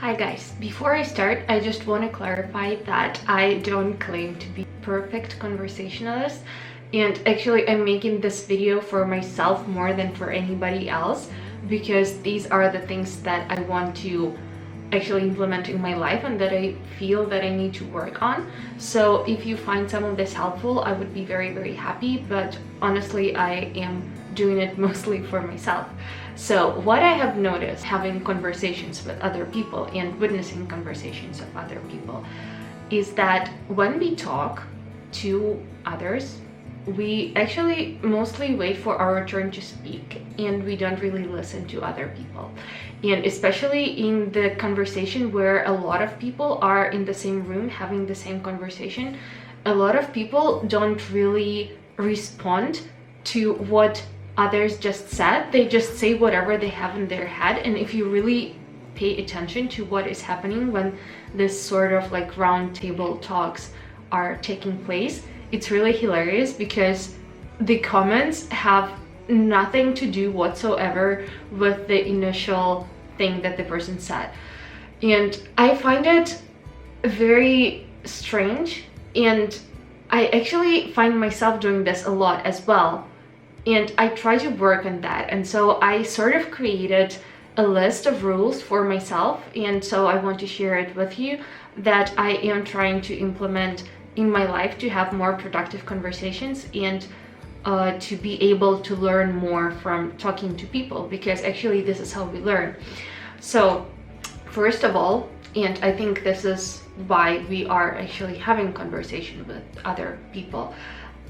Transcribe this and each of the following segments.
Hi guys, before I start, I just want to clarify that I don't claim to be a perfect conversationalist, and actually I'm making this video for myself more than for anybody else because these are the things that I want to actually implement in my life and that I feel that I need to work on. So if you find some of this helpful, I would be very happy, but honestly I am doing it mostly for myself. So what I have noticed having conversations with other people and witnessing conversations of other people is that when we talk to others, we actually mostly wait for our turn to speak and we don't really listen to other people. And especially in the conversation where a lot of people are in the same room having the same conversation, a lot of people don't really respond to what others just said. They just say whatever they have in their head. And if you really pay attention to what is happening when this sort of like round table talks are taking place, it's really hilarious because the comments have nothing to do whatsoever with the initial thing that the person said. And I find it very strange, and I actually find myself doing this a lot as well. And I try to work on that. And so I sort of created a list of rules for myself. And so I want to share it with you that I am trying to implement in my life to have more productive conversations and to be able to learn more from talking to people, because actually this is how we learn. So first of all, and I think this is why we are actually having conversation with other people,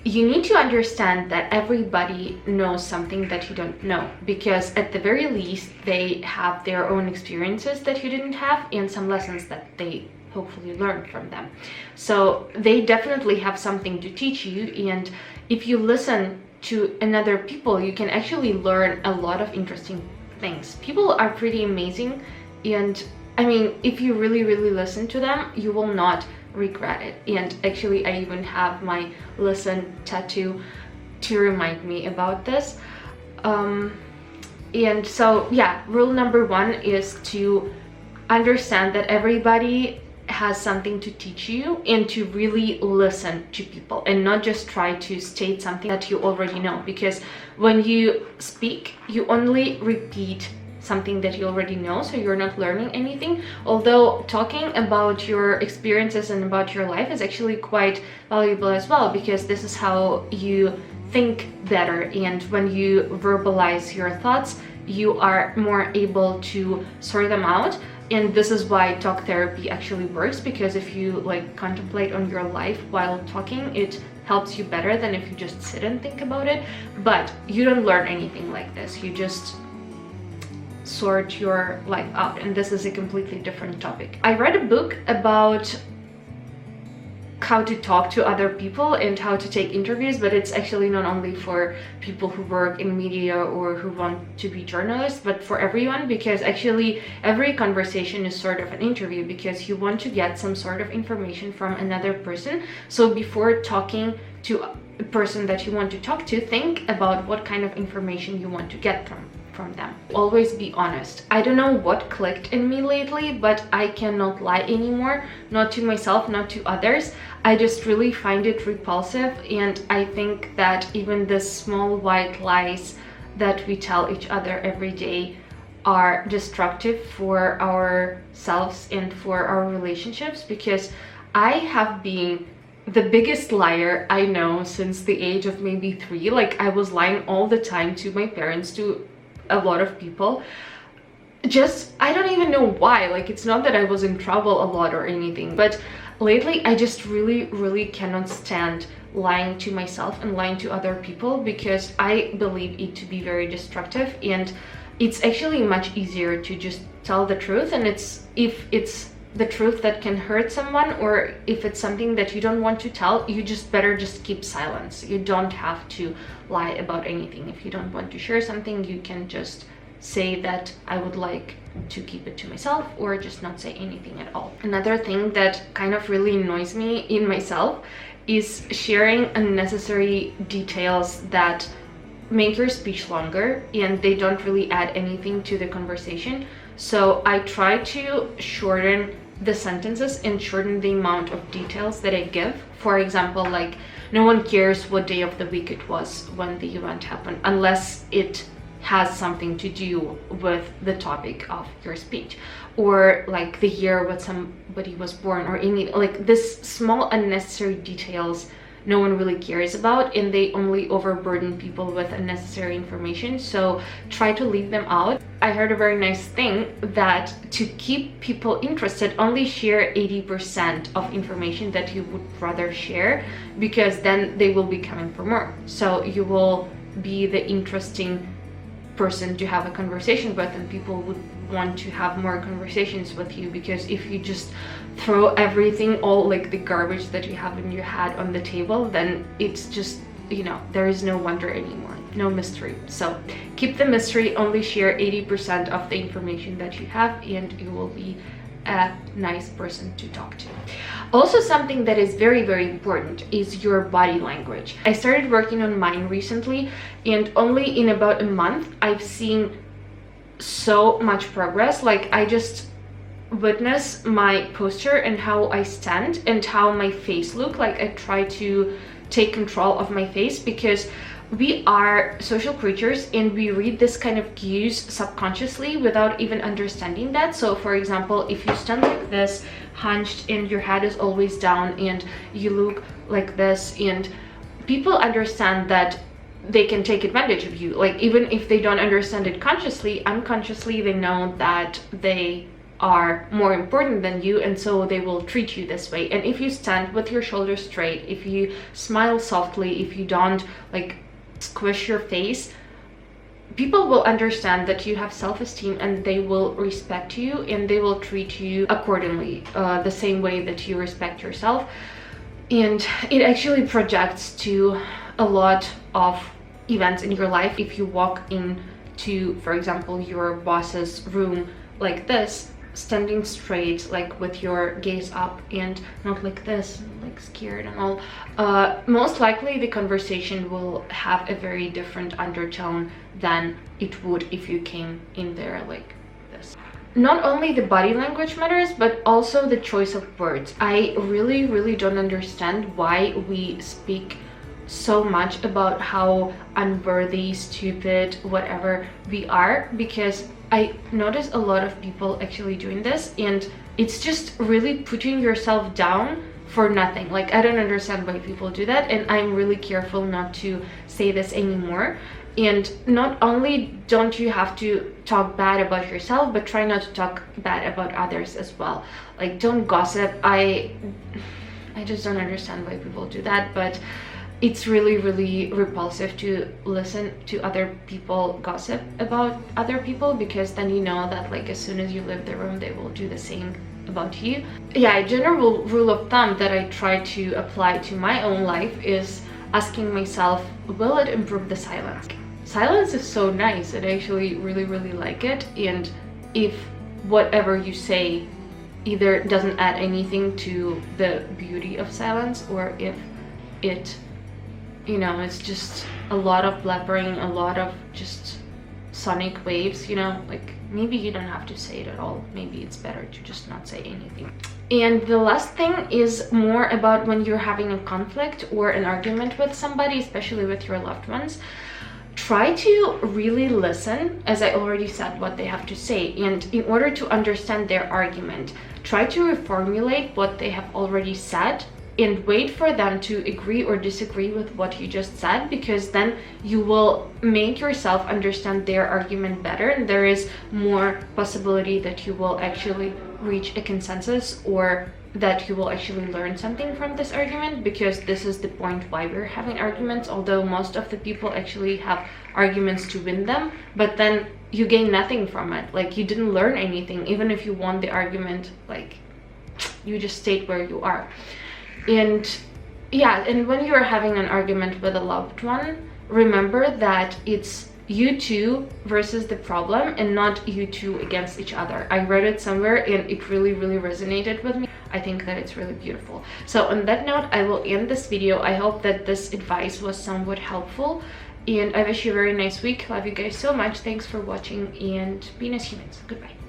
you need to understand that everybody knows something that you don't know, because at the very least they have their own experiences that you didn't have and some lessons that they hopefully learned from them. So they definitely have something to teach you, and if you listen to another people, you can actually learn a lot of interesting things. People are pretty amazing, and I mean, if you really listen to them, you will not regret it. And actually I even have my listen tattoo to remind me about this. And so yeah, rule number one is to understand that everybody has something to teach you and to really listen to people and not just try to state something that you already know, because when you speak you only repeat something that you already know, so you're not learning anything. Although talking about your experiences and about your life is actually quite valuable as well, because this is how you think better, and when you verbalize your thoughts you are more able to sort them out. And this is why talk therapy actually works, because if you like contemplate on your life while talking, it helps you better than if you just sit and think about it. But you don't learn anything like this, you just sort your life out, and this is a completely different topic. I read a book about how to talk to other people and how to take interviews, but it's actually not only for people who work in media or who want to be journalists, but for everyone, because actually every conversation is sort of an interview, because you want to get some sort of information from another person. So before talking to a person that you want to talk to, think about what kind of information you want to get from them. Always be honest. I don't know what clicked in me lately, but I cannot lie anymore, not to myself, not to others. I just really find it repulsive, and I think that even the small white lies that we tell each other every day are destructive for ourselves and for our relationships, because I have been the biggest liar I know since the age of maybe 3. Like I was lying all the time to my parents, to a lot of people. Just, I don't even know why. Like, it's not that I was in trouble a lot or anything, but lately I just really cannot stand lying to myself and lying to other people, because I believe it to be very destructive. And it's actually much easier to just tell the truth, and if it's the truth that can hurt someone, or if it's something that you don't want to tell, you just better just keep silence. You don't have to lie about anything. If you don't want to share something, you can just say that I would like to keep it to myself, or just not say anything at all. Another thing that kind of really annoys me in myself is sharing unnecessary details that make your speech longer and they don't really add anything to the conversation. So I try to shorten the sentences and shorten the amount of details that I give. For example, like, no one cares what day of the week it was when the event happened, unless it has something to do with the topic of your speech, or like the year when somebody was born, or any like this small unnecessary details no one really cares about, and they only overburden people with unnecessary information. So try to leave them out. I heard a very nice thing that to keep people interested, only share 80% of information that you would rather share, because then they will be coming for more. So you will be the interesting person to have a conversation with, and people would want to have more conversations with you. Because if you just throw everything, all like the garbage that you have in your head, on the table, then it's just, you know, there is no wonder anymore, no mystery. So keep the mystery, only share 80% of the information that you have, and you will be a nice person to talk to. Also, something that is very, very important is your body language. I started working on mine recently, and only in about a month I've seen so much progress. Like, I just witness my posture and how I stand and how my face look. Like, I try to take control of my face, because we are social creatures and we read this kind of cues subconsciously without even understanding that. So for example, if you stand like this, hunched, and your head is always down, and you look like this, and people understand that they can take advantage of you. Like, even if they don't understand it consciously, unconsciously they know that they are more important than you, and so they will treat you this way. And if you stand with your shoulders straight, if you smile softly, if you don't like squish your face, people will understand that you have self-esteem, and they will respect you, and they will treat you accordingly, the same way that you respect yourself. And it actually projects to a lot of events in your life. If you walk into, for example, your boss's room like this, standing straight, like with your gaze up, and not like this, like scared and all, most likely the conversation will have a very different undertone than it would if you came in there like this. Not only the body language matters, but also the choice of words. I really don't understand why we speak so much about how unworthy, stupid, whatever we are, because I notice a lot of people actually doing this, and it's just really putting yourself down for nothing. Like, I don't understand why people do that, and I'm really careful not to say this anymore. And not only don't you have to talk bad about yourself, but try not to talk bad about others as well. Like, don't gossip. I just don't understand why people do that, but it's really repulsive to listen to other people gossip about other people, because then you know that like as soon as you leave the room, they will do the same about you. Yeah, a general rule of thumb that I try to apply to my own life is asking myself, will it improve the silence? Silence is so nice, and I actually really like it. And if whatever you say either doesn't add anything to the beauty of silence, or if it, you know, it's just a lot of blabbering, a lot of just sonic waves, you know, like maybe you don't have to say it at all. Maybe it's better to just not say anything. And the last thing is more about when you're having a conflict or an argument with somebody, especially with your loved ones. Try to really listen, as I already said, what they have to say. And in order to understand their argument, try to reformulate what they have already said, and wait for them to agree or disagree with what you just said, because then you will make yourself understand their argument better, and there is more possibility that you will actually reach a consensus, or that you will actually learn something from this argument, because this is the point why we're having arguments. Although most of the people actually have arguments to win them, but then you gain nothing from it. Like, you didn't learn anything. Even if you won the argument, like, you just stayed where you are. And yeah, and when you're having an argument with a loved one, remember that it's you two versus the problem, and not you two against each other. I read it somewhere and it really resonated with me. I think that it's really beautiful. So on that note, I will end this video. I hope that this advice was somewhat helpful, and I wish you a very nice week. Love you guys so much. Thanks for watching, and be nice humans. Goodbye.